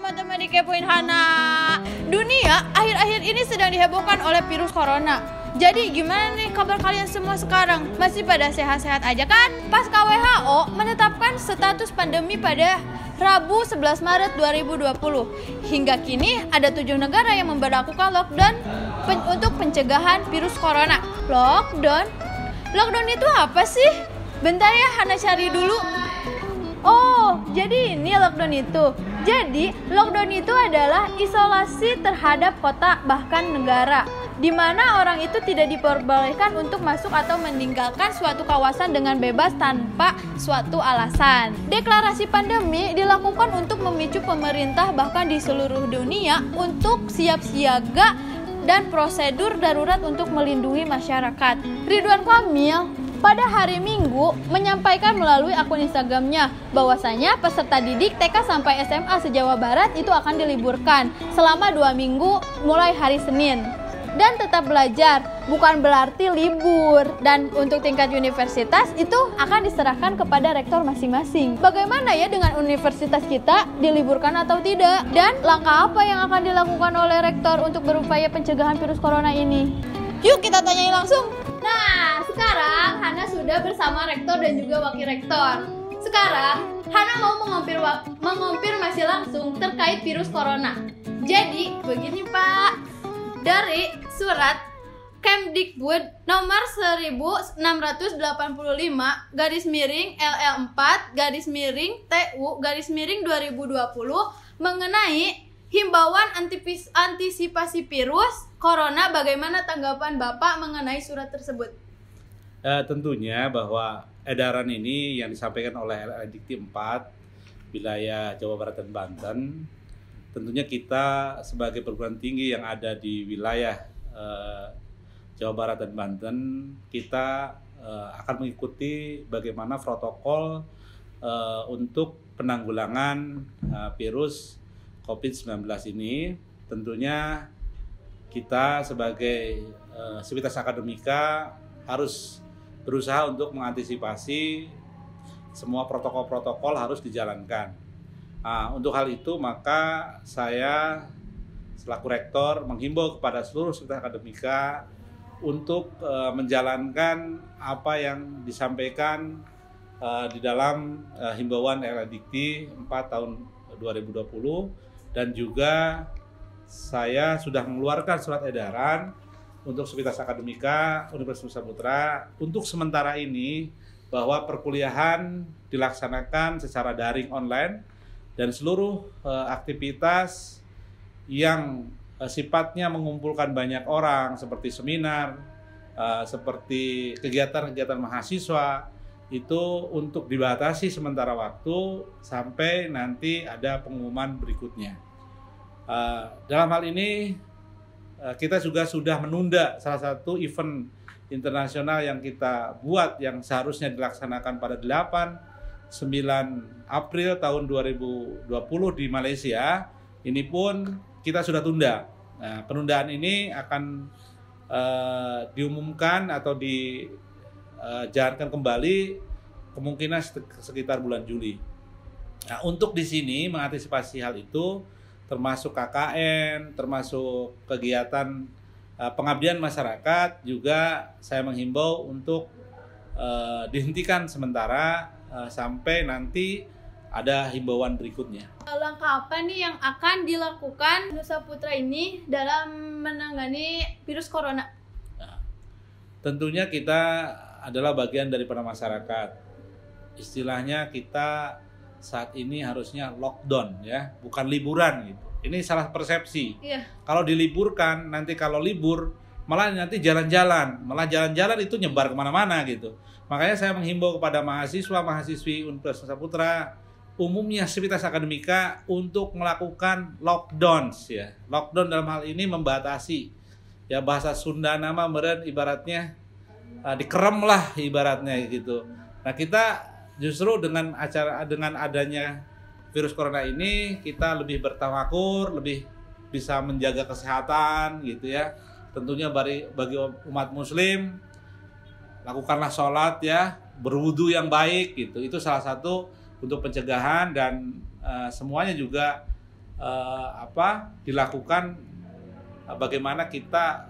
teman-teman dikepoin Hana. Dunia akhir-akhir ini sedang dihebohkan oleh virus corona. Jadi gimana nih kabar kalian semua sekarang? Masih pada sehat-sehat aja kan? Pasca WHO menetapkan status pandemi pada Rabu 11 Maret 2020. Hingga kini ada 7 negara yang memberlakukan lockdown untuk pencegahan virus corona. Lockdown itu apa sih? Bentar ya, Hana cari dulu. Oh, jadi ini lockdown itu. Jadi, lockdown itu adalah isolasi terhadap kota bahkan negara, di mana orang itu tidak diperbolehkan untuk masuk atau meninggalkan suatu kawasan dengan bebas tanpa suatu alasan. Deklarasi pandemi dilakukan untuk memicu pemerintah bahkan di seluruh dunia untuk siap siaga dan prosedur darurat untuk melindungi masyarakat. Ridwan Kamil pada hari Minggu menyampaikan melalui akun Instagramnya bahwasanya peserta didik TK sampai SMA se-Jawa Barat itu akan diliburkan selama 2 minggu mulai hari Senin. Dan tetap belajar, bukan berarti libur. Dan untuk tingkat universitas itu akan diserahkan kepada rektor masing-masing. Bagaimana ya dengan universitas kita, diliburkan atau tidak? Dan langkah apa yang akan dilakukan oleh rektor untuk berupaya pencegahan virus corona ini? Yuk kita tanyai langsung. Nah, sekarang Hana sudah bersama rektor dan juga wakil rektor. Sekarang Hana mau mengonfirmasi langsung terkait virus corona. Jadi, begini Pak. Dari surat Kemdikbud nomor 1685 garis miring LL4 garis miring TU garis miring 2020 mengenai himbauan antisipasi virus corona. Bagaimana tanggapan Bapak mengenai surat tersebut? Tentunya bahwa edaran ini yang disampaikan oleh LL Dikti 4 wilayah Jawa Barat dan Banten, tentunya kita sebagai perguruan tinggi yang ada di wilayah Jawa Barat dan Banten, kita akan mengikuti bagaimana protokol untuk penanggulangan virus COVID-19 ini. Tentunya kita sebagai Sivitas Akademika harus berusaha untuk mengantisipasi semua protokol-protokol harus dijalankan. Untuk hal itu maka saya selaku rektor menghimbau kepada seluruh Sivitas Akademika untuk menjalankan apa yang disampaikan di dalam himbauan LL Dikti 4 tahun 2020, dan juga saya sudah mengeluarkan surat edaran untuk Sivitas Akademika Universitas Nusa Putra untuk sementara ini bahwa perkuliahan dilaksanakan secara daring online dan seluruh aktivitas yang sifatnya mengumpulkan banyak orang seperti seminar, seperti kegiatan-kegiatan mahasiswa itu untuk dibatasi sementara waktu sampai nanti ada pengumuman berikutnya. Dalam hal ini kita juga sudah menunda salah satu event internasional yang kita buat yang seharusnya dilaksanakan pada 9 April tahun 2020 di Malaysia. Ini pun kita sudah tunda. Nah, penundaan ini akan diumumkan atau dijalankan kembali kemungkinan sekitar bulan Juli. Nah, untuk di sini mengantisipasi hal itu, termasuk KKN, termasuk kegiatan pengabdian masyarakat, juga saya menghimbau untuk dihentikan sementara sampai nanti ada himbauan berikutnya. Langkah apa nih yang akan dilakukan Nusa Putra ini dalam menangani virus corona? Nah, tentunya kita adalah bagian daripada masyarakat. Istilahnya kita saat ini harusnya lockdown ya, bukan liburan gitu. Ini salah persepsi. Iya. Kalau diliburkan, nanti kalau libur malah nanti jalan-jalan, itu nyebar kemana-mana gitu. Makanya saya menghimbau kepada mahasiswa-mahasiswi Universitas Nusa Putra, umumnya Sivitas Akademika untuk melakukan lockdown ya. Lockdown dalam hal ini membatasi. Ya bahasa Sunda nama meren ibaratnya dikerem lah ibaratnya gitu. Nah, kita justru dengan adanya virus corona ini kita lebih bertawakur, lebih bisa menjaga kesehatan gitu ya. Tentunya bagi umat muslim, lakukanlah sholat ya, berwudu yang baik gitu. Itu salah satu untuk pencegahan, dan semuanya juga dilakukan bagaimana kita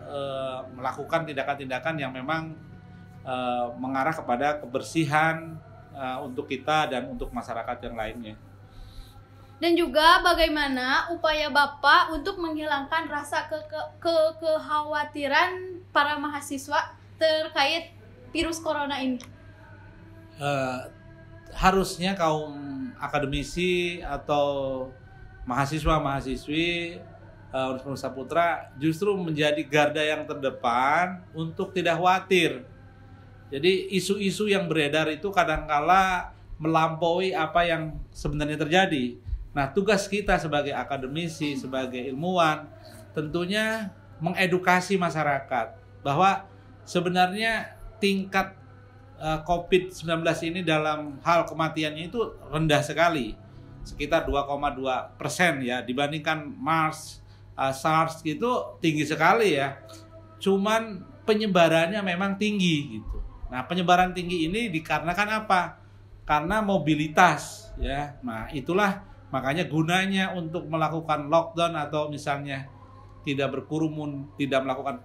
melakukan tindakan-tindakan yang memang mengarah kepada kebersihan untuk kita dan untuk masyarakat yang lainnya. Dan juga bagaimana upaya Bapak untuk menghilangkan rasa kekhawatiran para mahasiswa terkait virus corona ini? Harusnya kaum akademisi atau mahasiswa-mahasiswi Universitas Saputra justru menjadi garda yang terdepan untuk tidak khawatir. Jadi isu-isu yang beredar itu kadangkala melampaui apa yang sebenarnya terjadi. Nah, tugas kita sebagai akademisi, sebagai ilmuwan, tentunya mengedukasi masyarakat bahwa sebenarnya tingkat COVID-19 ini dalam hal kematiannya itu rendah sekali, sekitar 2,2% ya, dibandingkan SARS itu tinggi sekali ya. Cuman penyebarannya memang tinggi gitu. Nah, penyebaran tinggi ini dikarenakan apa? Karena mobilitas ya. Nah, itulah makanya gunanya untuk melakukan lockdown atau misalnya tidak berkerumun, tidak melakukan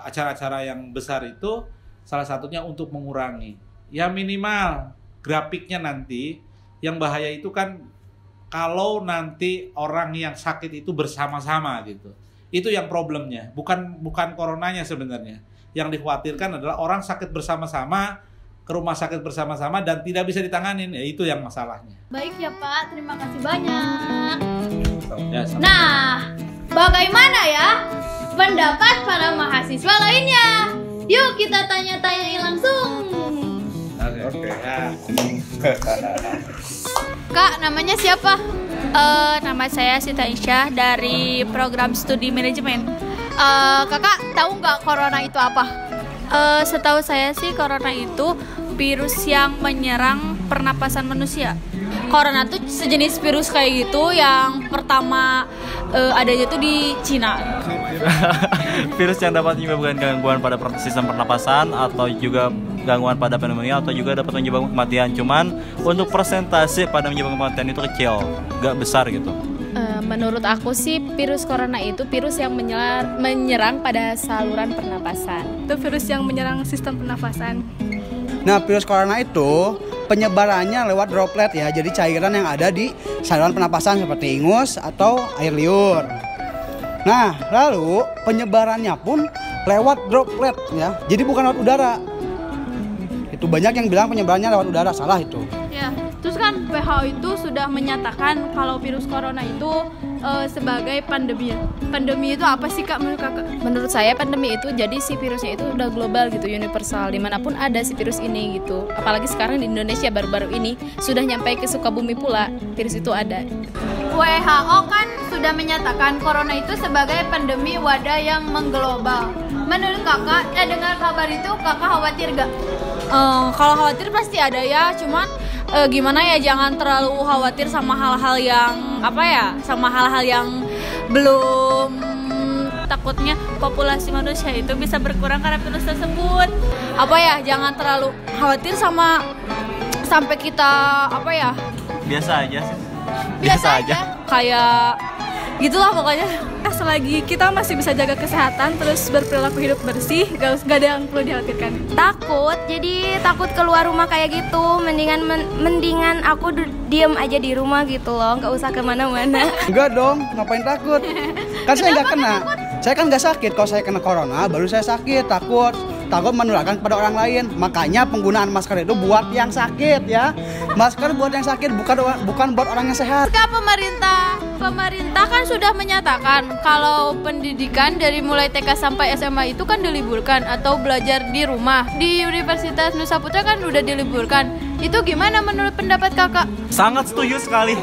acara-acara yang besar itu salah satunya untuk mengurangi. Ya minimal grafiknya nanti yang bahaya itu kan kalau nanti orang yang sakit itu bersama-sama gitu. Itu yang problemnya, bukan coronanya sebenarnya. Yang dikhawatirkan adalah orang sakit bersama-sama, ke rumah sakit bersama-sama dan tidak bisa ditanganin, ya itu yang masalahnya. Baik ya Pak, terima kasih banyak. Ya, nah, bagaimana ya pendapat para mahasiswa lainnya? Yuk kita tanya-tanyai langsung. Oke. Kak, namanya siapa? Nama saya Sita Isyah dari program studi manajemen. Kakak tahu nggak corona itu apa? Setahu saya sih corona itu virus yang menyerang pernapasan manusia. Corona tuh sejenis virus kayak gitu yang pertama adanya tuh di Cina. Virus yang dapat menyebabkan gangguan pada sistem pernapasan atau juga gangguan pada pneumonia atau juga dapat menyebabkan kematian. Cuman untuk persentase pada menyebabkan kematian itu kecil, gak besar gitu. Menurut aku sih virus corona itu virus yang menyerang pada saluran pernapasan. Itu virus yang menyerang sistem pernapasan. Nah, virus corona itu penyebarannya lewat droplet ya. Jadi cairan yang ada di saluran pernapasan seperti ingus atau air liur. Nah, lalu penyebarannya pun lewat droplet ya. Jadi bukan lewat udara. Itu banyak yang bilang penyebarannya lewat udara, salah itu. Ya, terus kan WHO itu sudah menyatakan kalau virus corona itu sebagai pandemi. Pandemi itu apa sih Kak menurut Kakak? Menurut saya pandemi itu jadi si virusnya itu udah global gitu, universal, dimanapun ada si virus ini gitu. Apalagi sekarang di Indonesia baru-baru ini sudah nyampe ke Sukabumi pula virus itu ada. WHO kan sudah menyatakan corona itu sebagai pandemi wadah yang mengglobal. Menurut Kakak, dengar kabar itu Kakak khawatir gak? Kalau khawatir pasti ada ya, cuman gimana ya, jangan terlalu khawatir sama hal-hal yang sama hal-hal yang belum, takutnya populasi manusia itu bisa berkurang karena virus tersebut. Jangan terlalu khawatir sampai kita Biasa aja sih. Biasa aja. Kayak gitulah pokoknya. Selagi kita masih bisa jaga kesehatan terus berperilaku hidup bersih, gak ada yang perlu dikhawatirkan. Takut keluar rumah kayak gitu. Mendingan aku diem aja di rumah gitu loh, nggak usah kemana-mana. Enggak dong, ngapain takut? Kan saya nggak kena. Saya kan nggak sakit. Kalau saya kena corona, baru saya sakit. Takut menularkan kepada orang lain. Makanya penggunaan masker itu buat yang sakit ya. Masker buat yang sakit, bukan buat orang yang sehat. Pemerintah kan sudah menyatakan kalau pendidikan dari mulai TK sampai SMA itu kan diliburkan atau belajar di rumah. Di Universitas Nusa Putra kan udah diliburkan. Itu gimana menurut pendapat Kakak? Sangat setuju sekali.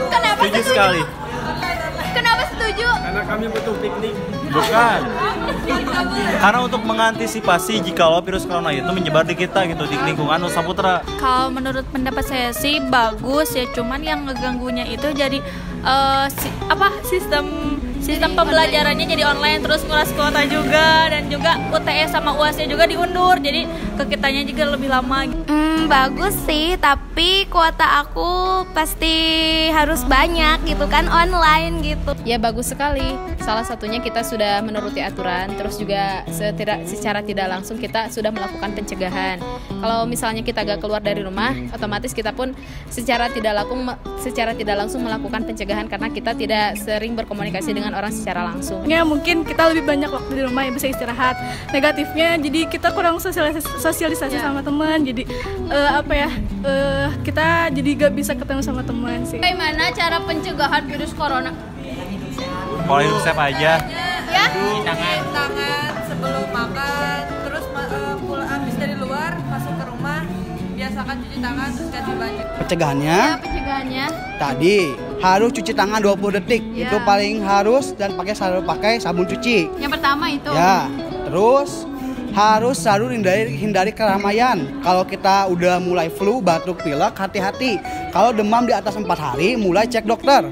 Kenapa Setuju sekali. Kenapa setuju? Karena kami butuh piknik. Bukan. Karena untuk mengantisipasi jikalau virus corona itu menyebar di kita gitu, di lingkungan Nusa Putra. Kalau menurut pendapat saya sih bagus ya, cuman yang ngeganggunya itu jadi sistem sistem pembelajarannya jadi online, terus nguras kuota juga, dan juga UTS sama UAS-nya juga diundur, jadi ke kitanya juga lebih lama. Bagus sih, tapi kuota aku pasti harus banyak gitu kan, online gitu. Ya bagus sekali. Salah satunya kita sudah menuruti aturan, terus juga secara tidak langsung kita sudah melakukan pencegahan. Kalau misalnya kita gak keluar dari rumah, otomatis kita pun secara tidak langsung melakukan pencegahan karena kita tidak sering berkomunikasi dengan orang secara langsung. Ya mungkin kita lebih banyak waktu di rumah yang bisa istirahat. Negatifnya jadi kita kurang sosialisasi sama teman. Jadi kita jadi gak bisa ketemu sama teman sih. Bagaimana cara pencegahan virus corona? Pola hidup sehat aja. Ya? Cuci tangan sebelum makan, terus habis dari luar masuk ke rumah biasakan cuci tangan terus ganti baju. Pencegahannya Pencegahannya tadi harus cuci tangan 20 detik. Itu paling harus, dan selalu pakai sabun cuci. yang pertama itu. Ya, terus harus selalu hindari keramaian. Kalau kita udah mulai flu, batuk, pilek, hati-hati. Kalau demam di atas 4 hari, mulai cek dokter.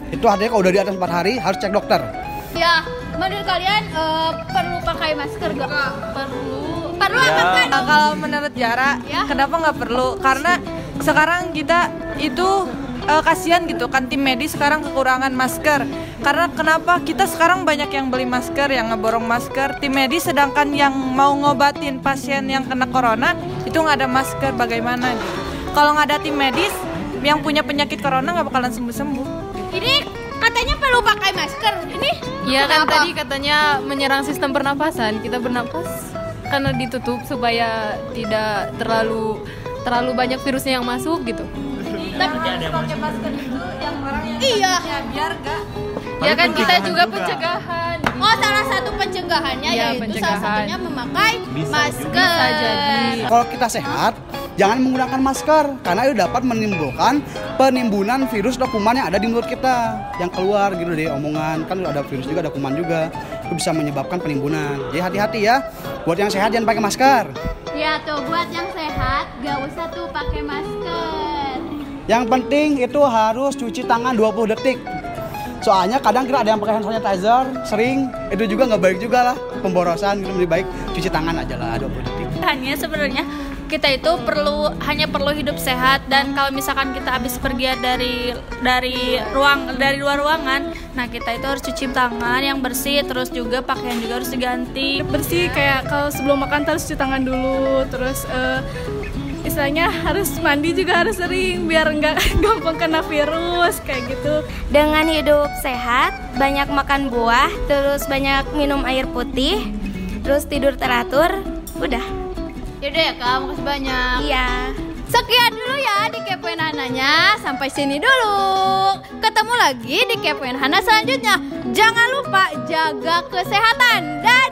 Itu artinya kalau udah di atas 4 hari harus cek dokter. Ya, menurut kalian perlu pakai masker gak? Perlu Ya. apa kan? Kalau menurut Jara, kenapa nggak perlu? Karena sekarang kita itu kasihan gitu kan, tim medis sekarang kekurangan masker. Karena kenapa kita sekarang banyak yang beli masker, yang ngeborong masker, tim medis, sedangkan yang mau ngobatin pasien yang kena corona itu nggak ada masker, bagaimana gitu. Kalau nggak ada tim medis yang punya penyakit corona nggak bakalan sembuh-sembuh. Ini katanya perlu pakai masker. Ini Ya kan kenapa? tadi katanya menyerang sistem pernapasan. Kita bernapas karena ditutup supaya tidak terlalu banyak virusnya yang masuk gitu. Pakai masker itu yang orang yang Iya. biar nggak. Ya kan kita pencegahan juga juga. pencegahan. Oh, salah satu pencegahannya Iya, yaitu pencegahan. salah satunya memakai masker. Bisa jadi. Kalau kita sehat, jangan menggunakan masker karena itu dapat menimbulkan penimbunan virus atau kuman yang ada di mulut kita, yang keluar gitu dari omongan. Kan ada virus juga, ada kuman juga. Itu bisa menyebabkan penimbunan. Jadi hati-hati ya. Buat yang sehat jangan pakai masker. Ya tuh, buat yang sehat gak usah tuh pakai masker. Yang penting itu harus cuci tangan 20 detik. Soalnya kadang kita ada yang pakai hand sanitizer, sering itu juga nggak baik juga lah, pemborosan gitu. Lebih baik luci tangan aja lah 20 detik. Hanya sebenarnya kita itu hanya perlu hidup sehat, dan kalau misalkan kita habis pergi dari luar ruangan, nah kita itu harus cuci tangan yang bersih, terus juga pakaian juga harus diganti. Bersih, kayak kalau sebelum makan harus cuci tangan dulu, terus istilahnya harus mandi juga harus sering biar nggak gampang kena virus kayak gitu. Dengan hidup sehat, banyak makan buah, terus banyak minum air putih, terus tidur teratur, udah. Yaudah ya Kak, makasih banyak. Iya. Sekian dulu ya di Kepoin Hananya. Sampai sini dulu. Ketemu lagi di Kepoin Hana selanjutnya. Jangan lupa jaga kesehatan. Dadah.